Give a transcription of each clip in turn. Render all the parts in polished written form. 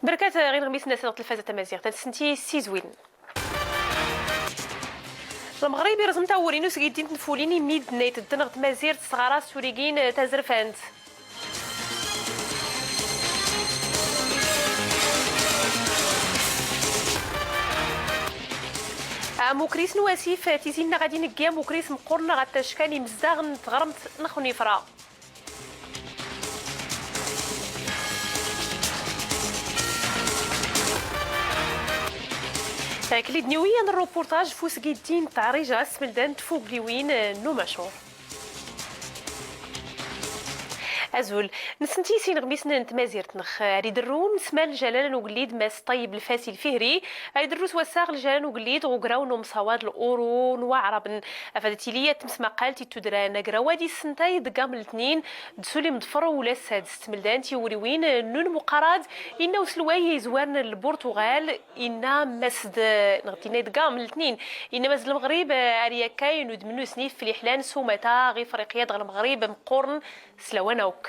بركات غير غميس الناس التلفازه تمازيغ تنسنتي سي زوين المغربي رزم تاورينو سكيدين تنفوليني ميد نيت الدنغ مازير صغارات سوريكين تازرفانت موكريس نواسيف تيزين غادي نكيا موكريس مقرنا غاتشكاني مزاغ تغرمت نخوني فرا كليد نيويا الروبورتاج فوس قيدين تعريجة سملدان تفوق لوين نو مشهور أزول نسنتي سين غميس نتمازيرت نخ ريدرون نسمال جلال وقليد ماس طيب الفاسي الفهري ريدروس وساغ الجلال وقليد وقراو نوم صواد الأورون وعرب أفادتي ليا تمسما قالتي تدران قراوادي السنتاي دقام الاثنين دسولي مضفر ولا السادس تملدان تيوريوين نون مقاراد إنا وسلواي زوان البرتغال إنا مسد نغتينا دقام الاثنين إنا مسد المغرب أريا كاين ودمنو سنيف في الإحلان سومتا غي فريقيا دغ المغرب مقورن سلوانوك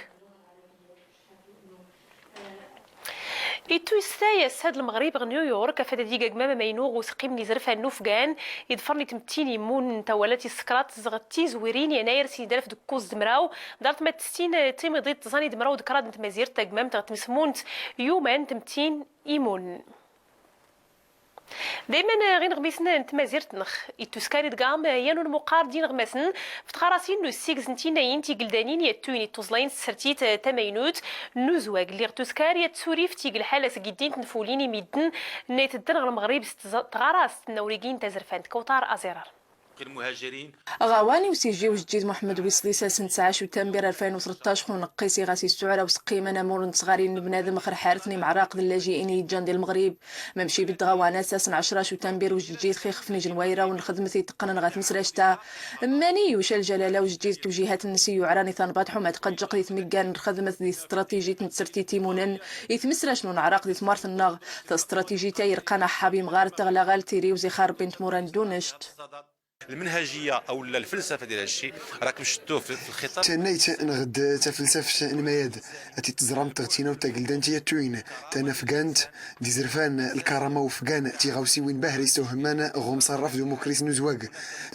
يستايس هاد المغرب نيويورك فدا ديكا كمامه ماينوغ وسقيم زرفا نوفكان يدفرني تمتيني مون تولاتي السكرات زغتي زويرين يناير سيدالف دكوز دمراو دارت ما تستين تيمي ضيت تزاني دمراو دكراد نت مازير تاكمام تغتمسمونت يومان تمتين ايمون دائما غير غميسنا نتمازيرت نخ يتوسكاري دقام يانو المقاردين غماسن فتخاراسين نو سيكز نتيناين تيقلدانين يتويني توزلاين سرتيت تماينوت نوزواق اللي غتوسكاري تسوريف تيقل حالة سقيدين تنفوليني ميدن نيت الدن غير المغرب تغاراس نوريقين تزرفانت كوطار ازرار المهاجرين غواني وسيجي وجديد محمد ويصلي ساسن 19 وتنبير 2013 خون قيسي غاسي السعره وسقيمه نامور صغارين بنادم خر حارتني مع راقد اللاجئين يجان ديال المغرب ممشي بالدغوانات ساسن 10 وتنبير وجديد خفني جنويره ونخدمتي تقنن غات مسراشتا ماني وشال الجلاله وجديد توجيهات النسي وعراني ثنبات حمات قد جقدي تمكان خدمه دي استراتيجيه نتسرتي تيمونن يتمسراش نون عراق دي مارث النغ استراتيجيه تايرقنا حابي مغار تغلا غالتيري وزخار بنت موران دونشت المنهجيه او الفلسفه ديال هادشي راكم شفتوه في الخطاب تنيت نغد تفلسف المياد اتي تزرم تغتينا وتقلدان تي توين تنفقانت دي زرفان الكرامه وفقان تي غاوسي وين باهري سوهمان غوم صرف ديموكريس نزواق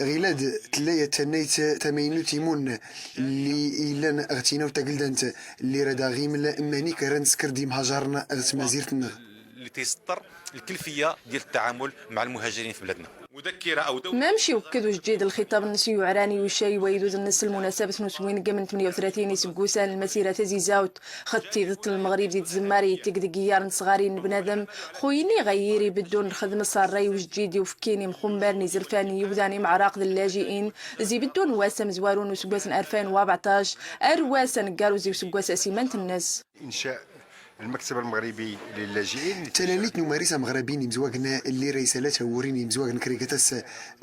غيلاد تلايا تنيت تمينو تيمون اللي الا غتينا وتقلدانت اللي راه غيمل ماني كران سكر دي مهاجرنا غت مازيرتنا اللي تيسطر الكلفيه ديال التعامل مع المهاجرين في بلادنا مذكره او مامشي وكدو جديد الخطاب النسي وعراني وشاي ويدوز الناس المناسبة نسوين قمن 38 يسقوسان المسيرة تزيزاوت خطي ضد المغرب ديت زماري تقدقيار صغارين بنادم خويني غيري بدون خدمة صاري وجديدي وفكيني مخمبرني زرفاني يوداني مع راقد اللاجئين زي بدون واسم زوارون وسقوسن 2014 ارواسن قالوزي وسقوس اسيمانت الناس انشاء المكتب المغربي للاجئين تلاليت نمارسة مغربين مزواقنا اللي ريسالتها وريني مزواقنا كريكتاس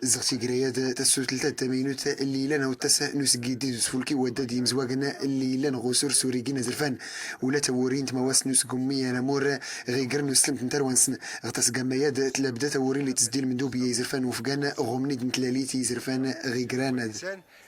زغتي قريات تسو تلتا تمينوت اللي لنا وتسا نسقي دي سفولكي ودادي مزواقنا اللي لنا غسور سوريقين زرفان ولا تورين تمواس نسقمية نمور غيقر نسلمت نتروانسن غتاس قمياد تلابدا تورين اللي تسديل من دوبيا زرفان وفقان غمني دمتلاليتي زرفان غيقران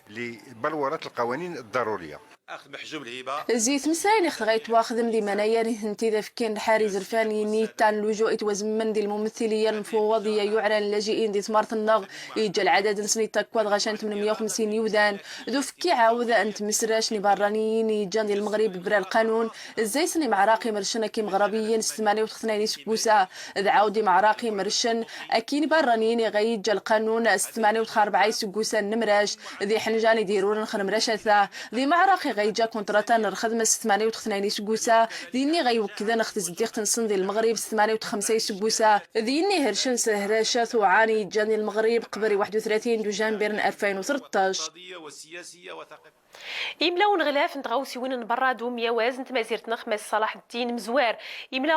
لبلورة القوانين الضرورية اخذ محجوب الهبه زيت مساين غايت واخدم دي منايا انتي ذا فكين حاري زرفاني نيتان لجوء توزمن دي الممثليه المفوضيه يعلن اللاجئين دي ثمارة النغ يجا العدد نسني تكواد غاشان 850 يودان ذو فكي عاوذا انت مسراش نبرانيين يجان دي المغرب برا القانون زي سني مع راقي مرشن كي مغربيين 88 سكوسا ذا عاودي مع راقي مرشن اكين برانيين غيجا القانون 84 سكوسا نمراش ذي حنجان يديرون نخرمراشا ذي مع راقي غيجا كونتراتان الخدمه 88 سكوسا ديني غيوكذا نخت زديق تنصن ديال المغرب 58 سكوسا ديني هرشن سهراشات وعاني جاني المغرب قبري 31 دجنبر 2013 يملاون غلاف نتغاوسي وين نبرادو مياواز نت مازيرت نخمس صلاح الدين مزوار يملا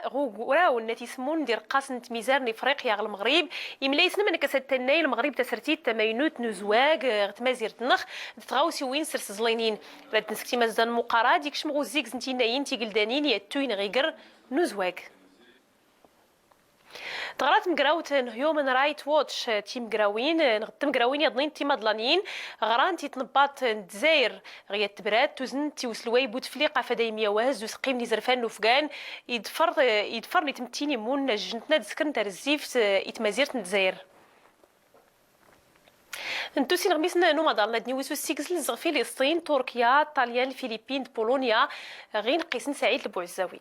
غوغراو نتي سمون دير قاس نت ميزان افريقيا غ المغرب يملا يسنم من كستناي المغرب تسرتيت تماينوت نزواق تمازيرت نخ تغاوسي وين سرس زلينين راد نسكتي مازدان مقارا ديك شمغو زيك نتي ناين تيقلدانين يا توين غيقر نزواق تغرات مقراوت هيومن رايت واتش تيم قراوين نغتم قراوين يضنين تيم ادلانيين غران تيتنباط الجزائر غيا تبراد توزن تيوسلواي بوتفليقه فدايميه واز وسقيم لي زرفان وفقان يدفر لي تمتيني مون جنتنا دسكرن تاع الزيف يتمازيرت الجزائر نتوسي نغميسنا نوما دارنا دنيوسو السيكزل زغ فلسطين تركيا طاليان الفلبين بولونيا غين قيسن سعيد البوعزاوي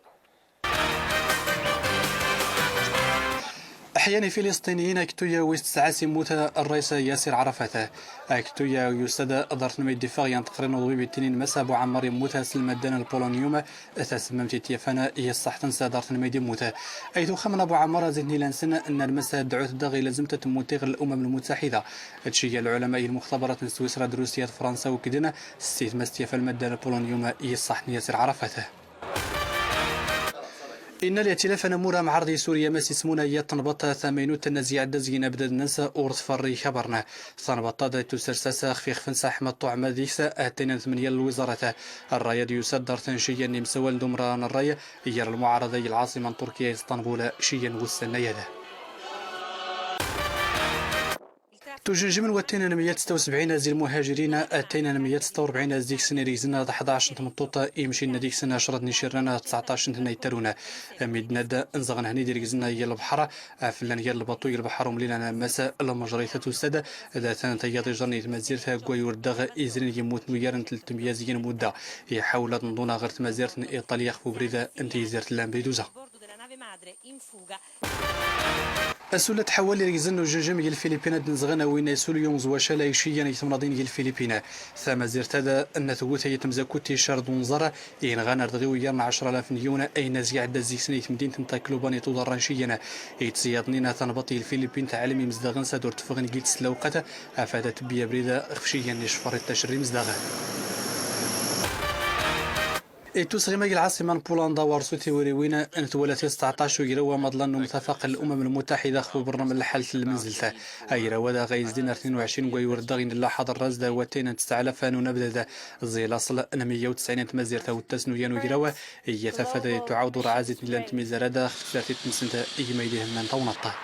أحيانا فلسطينيين أكتويا ويستسعاسي موتا الرئيس ياسر عرفات أكتويا يسد أدرت نمي الدفاع ينتقرن وضوي بالتنين مسا أبو عمار موتا سلمدان البولونيوم أساس ممتي تيفانا يصح تنسى أدرت نمي دي موتا أيتو خمن أبو عمار زهني لانسن أن المسا دعوت داغي لازم تتموتي غير الأمم المتحدة هادشي العلماء المختبرات من سويسرا دروسيات فرنسا وكدنا ستيت مستيف المدان البولونيوم يصح ياسر عرفات إن الائتلاف نمورا مع عرض سوريا ماسي سمونا يتنبط ثمانينو تنزيع دزينا بدد ننسى أورث فري خبرنا تنبط دايتو سرساسا خفي خفنسا أحمد طعمة ديكسا أتينا ثمانية الوزارة الراية يصدر تنشيا نمسوال دمران الراية يرى المعارضة العاصمة تركيا اسطنبول شيا والسنية توجنج من واتينا 176 زي المهاجرين اتينا 146 زيك سنه ريزنا 11 تمطوطه يمشي ديك سنه 10 نشرنا 19 نيترونا ميدنا انزغنا هني ديريزنا هي البحر فلان هي البطوي البحر ملينا مساء المجريثه الساده اذا ثانت هي جرني تمازيرتها كويور دغ ازرين يموت نيرن 300 زين مده هي حاولت نضونا غير تمازيرت ايطاليا خفو بريده انت زرت لامبيدوزا السولة تحول لريزن وجنجم الفلبين دنزغنا وين يسول يوم زواشالا يشيا يتمناضين الفلبين ثم زرت هذا أن ثبوت يتمزكوتي شرد ونظرة إن غانا رضغي ويرنا 10,000 مليون أي نزيع دزيك سنة مدينة تاكلوباني تضرن شينا يتصيادنينا تنبطي الفلبين تعلمي مزدغن سادور تفغن جيت سلوقته أفادت بيا بريدة خفشيا يشفر التشري مزدغن توسغي العاصمة بولندا وارسو تيوريوين أن تولت 19 يروى مضلن متفق الأمم المتحدة خفو برنامج الحل المنزلة أي رواد غيز دينار 22 ويوردغين الله حضر رزدا وتين تستعلف نبدا زي الأصل 190 مزيرته والتسنويان ويروى يتفاد تعود رعازة ميلان تميزاردا خسارة تنسنت إيميلهم من طونطه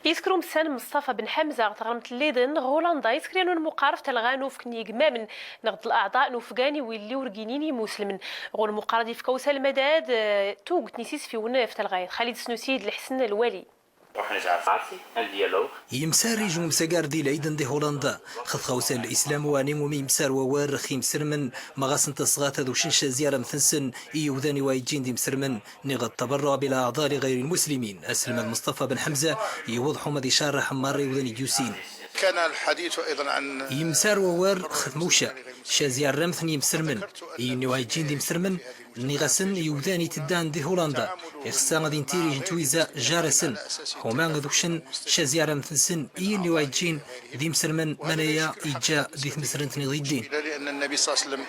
يذكروا مسان مصطفى بن حمزه تغرمت الليدن هولندا يذكروا المقارفه الغانو في كنيق مامن نغد الاعضاء نوفقاني واللي ورقينيني مسلمن غول المقارضه في كوسه المداد توقت نسيس في وناف تلغايد خالد سنوسيد الحسن الوالي يمسار مساقار دي العيدن دي هولندا خذ خوسا الإسلام واني وميمسار ووار خيم سرمن مغاسن تصغات ذو شنشا زيارة مثنسن إيوذاني وايجين دي مسرمن نغد تبرع بلا أعضاء غير المسلمين أسلم المصطفى بن حمزة يوضحوا مدي شارع حمار يوذاني جوسين كان الحديث أيضا عن يمسار ووار خذ موشا شازيار رمثني مسرمن إيني وايجين دي مسرمن نغسن يوذاني تدان دي هولندا إخسان غادي نتيري جنتويزا جارسن هما غدوشن شازيارة مثنسن إيني وايجين دي مسرمن منايا إيجا دي ثمسرنتني ضدين لأن النبي صلى الله عليه وسلم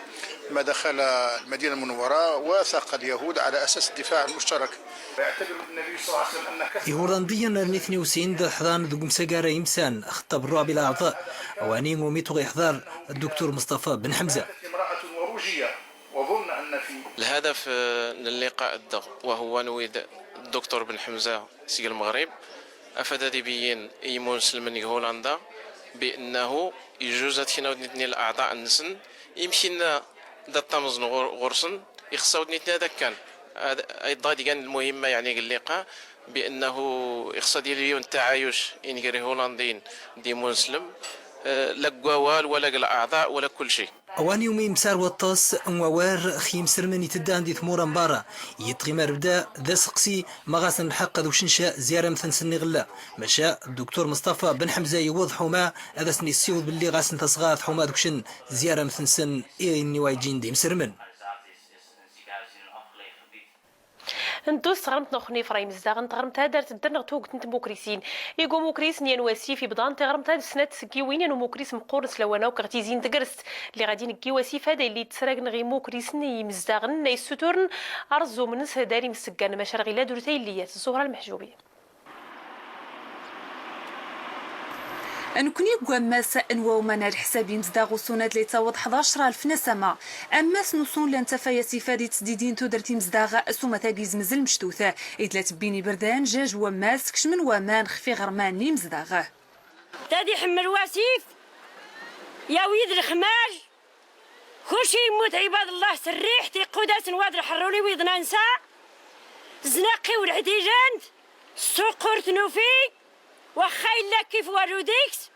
ما دخل المدينة المنورة وثق اليهود على أساس الدفاع المشترك يعتبر النبي صلى الله عليه وسلم أن هولنديا نثني وسين حضان ذو مساقارة يمسان خطب الرعب الأعضاء واني وميتو يحضر الدكتور مصطفى بن حمزة امرأة وروجية وظن أن في الهدف للقاء الدغ وهو نويد الدكتور بن حمزة سي المغرب أفاد يبين أي مسلم هولندا بأنه يجوز تناودني الأعضاء النسن يمكن دطمزن غرسن يخصودني هذا كان أيضا كان المهمة يعني اللقاء بأنه يخصد اليوم التعايش إن هولنديين دي مسلم لا قوال ولا الأعضاء ولا كل شيء اواني يومي مسار وطاس ووار خيم سرمني تدان دي ثمورا مبارا يتغمر بدا ذا سقسي مغاسن الحق ذو شنشا زيارة مثل سني غلا مشى الدكتور مصطفى بن حمزة يوضحوا ما هذا سني السيود باللي غاسن تصغاث حما ذوك شن زيارة مثل سن إني وايجين دي مسرمن ندوس تغرمت نخني فرايم زاغن تغرمت هذا تدرنا توقت نت موكريسين يقو موكريس نيان واسي في بدان تغرمت هذا سنه سكي وين انو موكريس مقورس لوانا وكرتيزين دقرست اللي غادي نكي واسيف هذا اللي تسرقن غي موكريس ني مزداغن ناي ستورن ارزو من نس داري مسكان ما شرغي لا درتي اللي الزهره المحجوبيه نكوني قواماس انواو من الحساب مزداغ وسونات لي تاوض 11,000 نسمة اما سنوسون لان تفايا سيفادي تسديدين تودرتي مزداغ سوما تاقيز مزل مشتوثة إذا تبيني بردان جاج وماس كش من وامان خفي غرماني مزداغ تادي حمل واسيف يا ويد الخماج كلشي يموت عباد الله سريح تيقوداس نواد الحروني ويضنا نساء زناقي والعتيجانت السوق رتنوفي واخا الا كيف وروديكس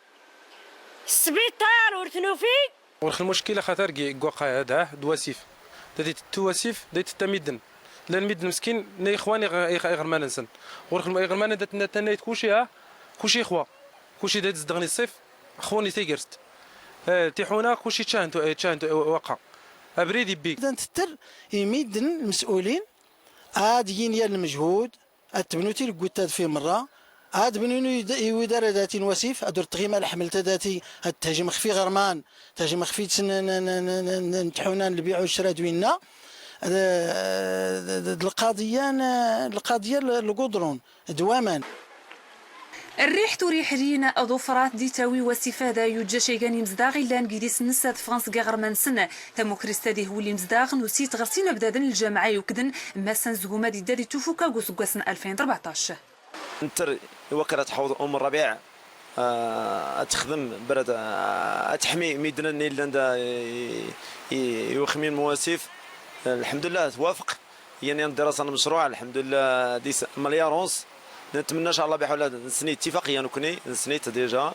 السبيطار ورتنوفي ورخ المشكله خاطر كوقا هذا دواسيف دادي تواسيف ديت تميدن لا الميدن مسكين ني اخواني غير نسن ورخ غير ما دات تنايت كلشي اخوا كلشي دات زدغني الصيف اخواني تيغرست تيحونا كلشي تشانت وقع ابريدي بي اذا تتر يميدن المسؤولين عاد ينيا المجهود التبنوتي الكوتاد في مره عاد بنونو يدار ذاتي وسيف ادور تغيما الحمل ذاتي التهجم خفي غرمان تهجم خفي نتحونا نبيعوا الشرا دوينا القضيه القدرون دواما الريح تريح لينا أظفرات دي تاوي وسفادة يوجا شيغاني مزداغ إلا نقيديس نسات فرانس غيغرمان سنة تمو كريستادي هو اللي مزداغ نسيت غرسينا بدادن الجامعة يوكدن ما زغوما دي دادي توفوكا قوسقواسن 2014 نتر وكرة حوض أم الربيع تخدم برد تحمي ميدنا نيلندا يوخمين مواسيف الحمد لله توافق يعني الدراسة المشروع الحمد لله 10 مليار ونص نتمنى ان شاء الله بحول الله نسني اتفاقيه نكوني نسنيت ديجا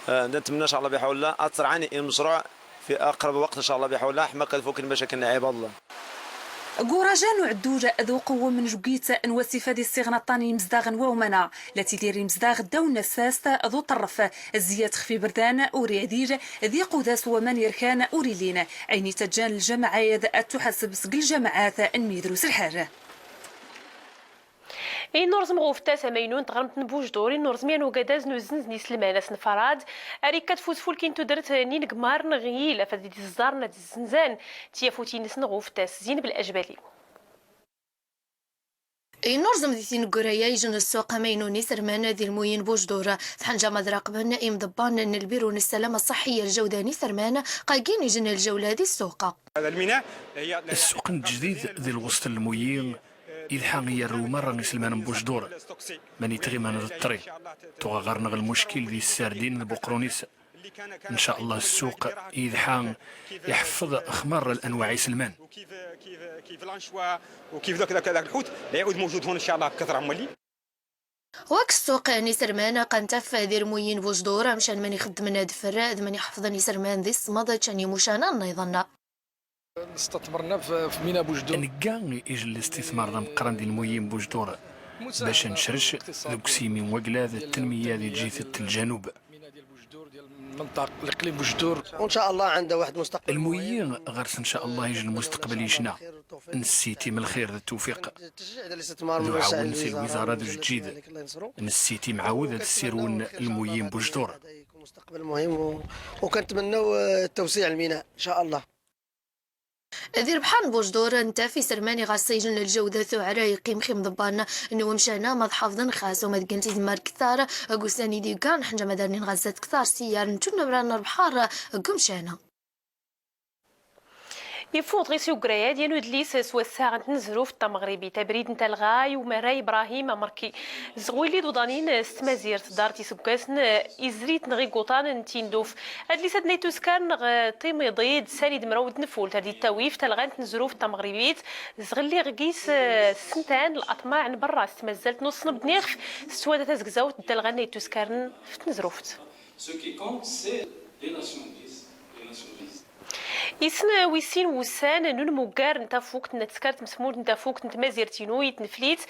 نتمنى ان شاء الله بحول الله اترعاني المشروع في اقرب وقت ان شاء الله بحول الله حما كنفوك المشاكل عباد الله قوراجان وعدوجة ذو قوة من جوكيتا ان وسيفة دي الصيغنة طاني مزداغن وومنا التي ديري مزداغ دون الساسة ذو طرف الزيات خفي بردان وريديج ذي قوداس ومن يركان وريلين عيني تجان الجماعة تحسب سق الجماعات الميدروس الحاجة نورزم غوفتا سمينون تغرمت نبوج دوري نورزميان وقداز نوزنز نسلماناس نفراد اريكات فوزفول كين تدرت نين قمار نغييلا فدي الزارنا دي الزنزان تيافوتي نسن غوفتا زين بالاجبالي نورزم ديتين قرايا يجن السوق مينوني سرمانا دي الموين بوجدورة فحنجا مدراقبن إم ضبان ان البيرون السلامة الصحية الجوداني سرمانا قايقين يجن الجولة دي السوق هذا الميناء هي السوق الجديد ذي الوسط الموين إذ حاغي الروما راني سلمان بوجدور ماني تغيمان الطريق تغغرنا المشكل ذي الساردين البقرونيس ان شاء الله السوق إذ حان يحفظ اخمار الانواع سلمان كيف الانشوا وكيف ذاك الحوت لا يعود موجود هون ان شاء الله بكثره مولي واك السوق يعني سرمانه قنتف دير موين بوجدور مشان ماني خدمنا دفراد ماني حفظني سرمان ذي الصمد كان مشانا نيضنا استثمرنا في مينا بوجدور نكا يجي الاستثمار مقرن ديال الموين بوجدور باش نشرش ذوك سيمين وقلا التنميه ديال جيثه الجنوب منطقه الاقليم بوجدور وان شاء الله عنده واحد مستقبل الموين غرس ان شاء الله يجي المستقبل يشنا نسيتي من الخير التوفيق ذو عاون في الوزاره ذو جديد نسيتي معاود السيرون الموين بوجدور مستقبل مهم وكنتمناو توسيع الميناء ان شاء الله ذي بحال بوجدور انت في سرماني غاسيجن للجودة ثعرا يقيم خيم ضبانا انو مشانا ما حافظن خاص وما تقنتي دمار كثار قوساني دي كان حنجا مدارنين غازات كثار سيار نتونا برانا البحار قمشانا يفوت غيسي وقرايا ديالو دليس سوا الساعة تنزلو في التمغربي تبريد نتا الغاي ومراي ابراهيم مركي زغويلي دوضانين ستمازير دارتي سكاسن ازريت نغي قوطان نتيندوف ادليس ادني توسكان طيمي ضيد سالي دمرود نفول تادي التاويف تلغان تنزلو في التمغربيت زغلي غيس سنتان الاطماع برا ستمازلت نص بنيخ سوا تازكزاو تلغان توسكان في تنزروفت يسن ويسين وسان نون موكار نتا فوق نتسكرت مسمول نتا فوق نتا مازيرتينو يتنفليت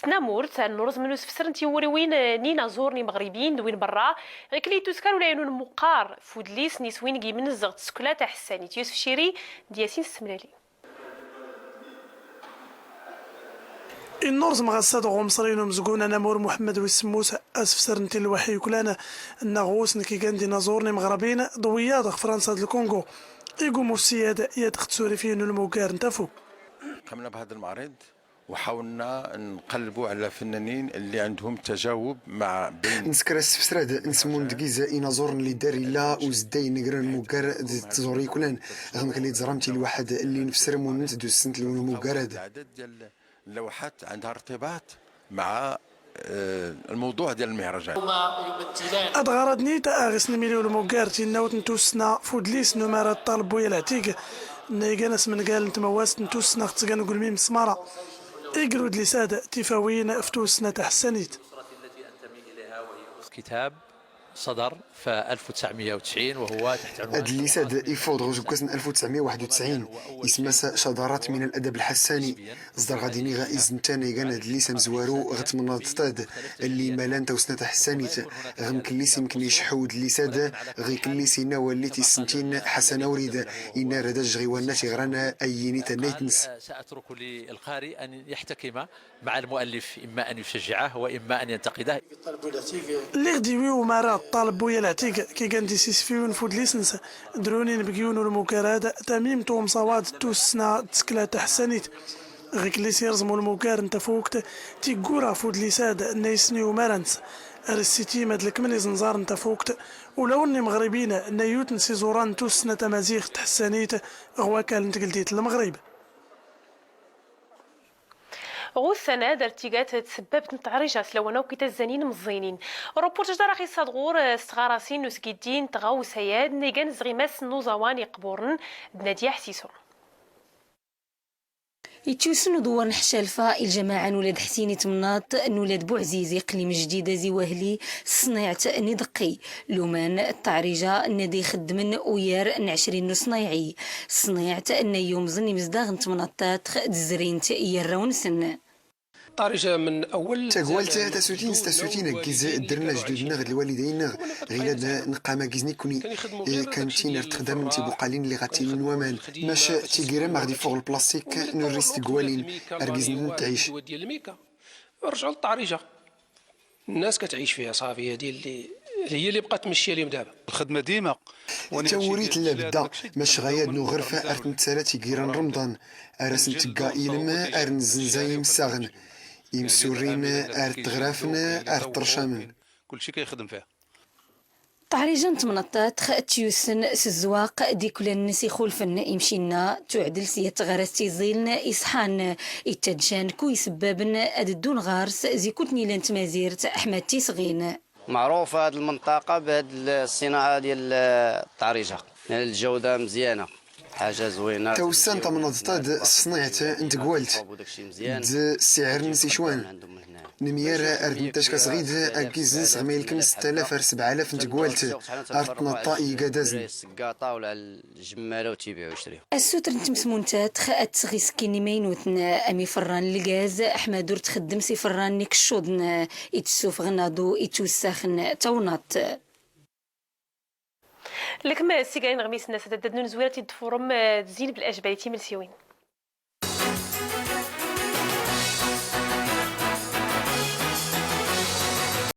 تنامور تاع نورز منوس فسر نتي وين نينا زورني مغربيين دوين برا غيكلي توسكر ولا نون مقار فودليس نيسوين كي من الزغت سكلا تاع حساني يوسف شيري دياسين السملالي النورز مغساد غومصرين ومزقون انا مور محمد ويسموس اسفسر نتي الوحي كلانا النغوس نكي كان ديناصورني مغربيين ضويات فرنسا الكونغو يقوموا السيادة يدخل سوري فيه الموكار نتافو قمنا بهذا المعرض وحاولنا نقلبوا على فنانين اللي عندهم تجاوب مع بين نسكر السفسراد نسمون دقيزة إنازورن اللي داري لا وزداي نقرن موكار تزوري كلان غم كلي تزرمتي الواحد اللي نفسر مونت دو السنت اللي موكار عدد ديال اللوحات عندها ارتباط مع الموضوع ديال المهرجان. أدغردني تأغس نميليو الموكارتي نوت نتوسنا فودليس نمارة طالب ويا العتيق نيجانس من قال نتمواس نتوسنا ختقان نقول ميم سمارة إقرود لسادة تفاوين افتوسنا تحسنيت. كتاب صدر في 1990 وهو تحت عنوان هذا اللساد يفوض غزو كاس 1991 اسمه شذرات من الادب الحساني اصدر غادي نيغا ازنتاني كان هذا اللسان زوارو غتمنى تطاد اللي مالان توسنه حسانيت غم كليس يمكن يشحود اللساد غي كليس نواليتي السنتين حسن وريد ان ردا جغيوانات غرانا ايني تنيتنس. ساترك للقارئ ان يحتكم مع المؤلف اما ان يشجعه واما ان ينتقده. اللي غديوي ومارا طالب ويا العتيق كي كان دي سيسفيون فود ليسنس دروني نبكيون المكارات تميم توم صواد توسنا تسكلا تحسنيت غيك اللي سيرزمو المكار انت فوقت تيقورا فود ليساد نيسني ومارنس ارسيتي ماد الكمل زنزار انت فوقت ولو اني مغربين نيوت نسي زوران توسنا تمازيغ تحسنيت غوا كان نتقلتيت المغرب. غوثنا درتيقات تسببت نتعرجات لو انا وكيتا الزنين مزينين روبورتاج دار اخي صدغور استغاراسين وسكيدين تغاو سياد نيغان زغيماس نوزواني قبورن بناديه حسيسو يتوسن دوار نحشالفا الجماعة نولاد حسيني تمناط نولاد بوعزيزي قليم جديدة زي وهلي صنيعت ندقي لومان التعريجة ندي خدمن ويار نعشرين نصنايعي صنيعت ان يوم زني مزداغ نتمناطات زرينت يراون سن طارجة من اول تقولت تسوتين كيز درنا جدودنا غد الوالدين غير نقامه كيزني كوني كانتين تخدم انت بقالين اللي غاتين ومان ماش تيغير ما غادي فوق البلاستيك نوريست كوالين اركيزن تعيش ديال الميكا رجعوا للطارجة الناس كتعيش فيها صافي هي اللي بقات تمشي لهم دابا الخدمه ديما توريت لا بدا ماش غاياد نو غرفه ارتن تسالات يغيران رمضان ارسن تقا إلما ارن زنزايم ساغن يمسورين ارت غرافنا ارت رشامن كلشي كيخدم فيها طعريجة نتمنطات تيوسن سزواق دي كل الناس يخولفن يمشينا تعدل سيات غارستي زيلن إصحان إتجان كوي سبابن أددون غارس زي كنتني لان تمازيرت أحمد تيصغين معروفة هذه المنطقة بهذه الصناعة ديال الطعريجة الجودة مزيانة حاجة زوينة توسان تمنطات الصنيعة انت قولت السعر نسي شوان نميار أرد تشكا صغيد أكيزن سغميلكم 6000 7000 انت قولت أرد نطائي قدازن السقاطة ولا الجمالة وتيبيعوا يشريو السوتر نتمسمونتات خات سغي سكيني مينوتنا أمي فران الغاز أحمد دور تخدم سي فران نيك الشودن يتسوف غنادو يتوساخن تونط لكم السيكاين غميس الناس تددنون زويرة تدفورم تزين بالأجبال تيملسيوين